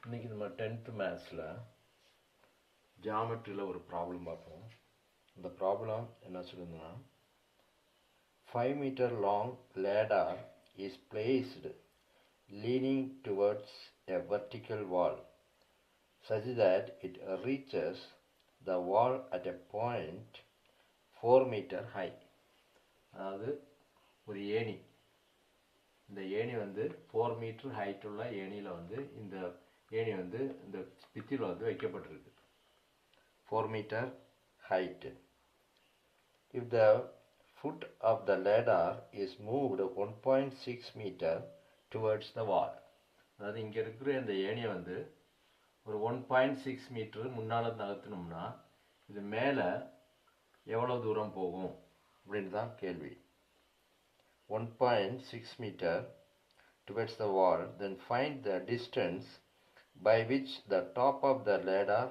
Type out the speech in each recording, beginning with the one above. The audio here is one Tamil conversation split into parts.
இன்னைக்கு நம்ம 10th மேத்ஸில் ஜியாமெட்ரியில் ஒரு ப்ராப்ளம் பார்ப்போம். இந்த ப்ராப்ளம் என்ன சொல்லுதுன்னா 5 meter long ladder is placed leaning towards a vertical wall such that it reaches the wall at a point 4 meter high. அதாவது ஒரு ஏணி, இந்த ஏணி வந்து 4 மீட்டர் ஹைட் உள்ள ஏணியில் வந்து இந்த ஏணி வந்து இந்த பித்தியில் வந்து வைக்கப்பட்டிருக்கு. 4 meter height. If the foot of the ladder is moved 1.6 meter towards the wall, அதாவது இங்கே இருக்கிற இந்த ஏணியை வந்து ஒரு 1.6 மீட்டர் முன்னால் நகர்த்தினோம்னா இது மேலே எவ்வளோ தூரம் போகும் அப்படின்னு தான் கேள்வி. 1.6 meter towards the wall, then find the distance by which the top of the ladder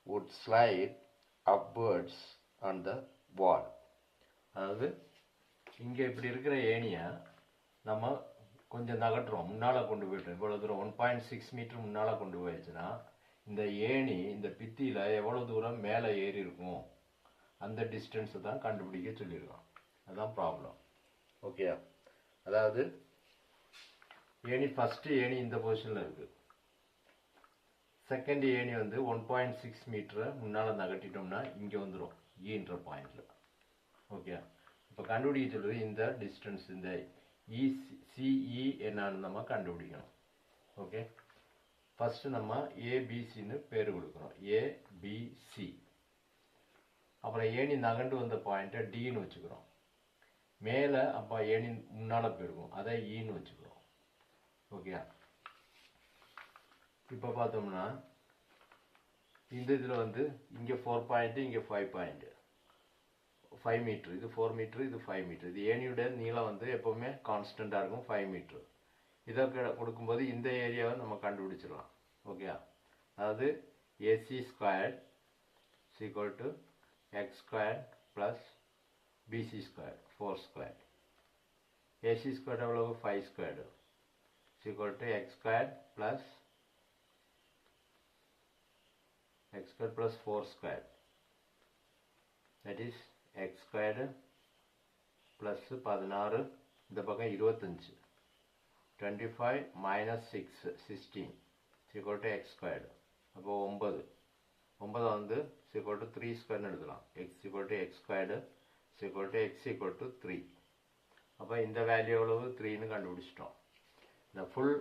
would slide upwards on the wall. அதாவது இங்கே இப்படி இருக்கிற ஏணியை நம்ம கொஞ்சம் நகட்டுறோம், முன்னால் கொண்டு போய்ட்டோம். இவ்வளோ தூரம் 1.6 மீட்டர் முன்னால் கொண்டு போயிடுச்சுன்னா இந்த ஏணி இந்த பித்தியில் எவ்வளோ தூரம் மேலே ஏறி இருக்கும் அந்த டிஸ்டன்ஸை தான் கண்டுபிடிக்க சொல்லியிருக்கோம். அதுதான் ப்ராப்ளம். ஓகே, அதாவது ஏணி ஃபஸ்ட்டு ஏணி இந்த பொசிஷனில் இருக்குது. செகண்ட் ஏணி வந்து 1.6 மீட்டரை முன்னால் நகட்டிட்டோம்னா இங்கே வந்துடும் ஈன்ற பாயிண்டில். ஓகே, இப்போ கண்டுபிடிக்க சொல்லுது இந்த டிஸ்டன்ஸ், இந்த சிஇ என்னன்னு நம்ம கண்டுபிடிக்கணும். ஓகே, ஃபஸ்ட்டு நம்ம ஏபிசின்னு பேர் கொடுக்குறோம், ஏபிசி. அப்புறம் ஏணி நகண்டு வந்த பாயிண்ட்டை டின்னு வச்சுக்கிறோம். மேலே அப்போ ஏணி முன்னால் போயிருக்கும், அதை ஈன்னு வச்சுக்கிறோம். ஓகே, இப்போ பார்த்தோம்னா இந்த இதில் வந்து இங்கே 4 பாயிண்ட்டு, இங்கே 5 பாயிண்ட்டு, 5 மீட்ரு, இது 4 மீட்ரு, இது 5 மீட்ரு. இது ஏணியோட நீளம் வந்து எப்போவுமே கான்ஸ்டண்ட்டாக இருக்கும், 5 மீட்ரு. இதை கொடுக்கும்போது இந்த ஏரியாவை நம்ம கண்டுபிடிச்சிடலாம். ஓகே, அதாவது AC squared equal to x squared plus BC squared 4 squared. AC squared எவ்வளவு 5 squared equal to x squared plus x squared plus 4 squared, that is x squared plus 16, இந்த பக்கம் 25, 25 minus 6 16 equal to x squared. அப்போ 9 வந்து equal to 3 squared எழுதலாம். x equal to x squared equal to x equal to 3. அப்போ இந்த வேல்யூ எவ்வளவு 3ன்னு கண்டுபிடிச்சிட்டோம். இந்த ஃபுல்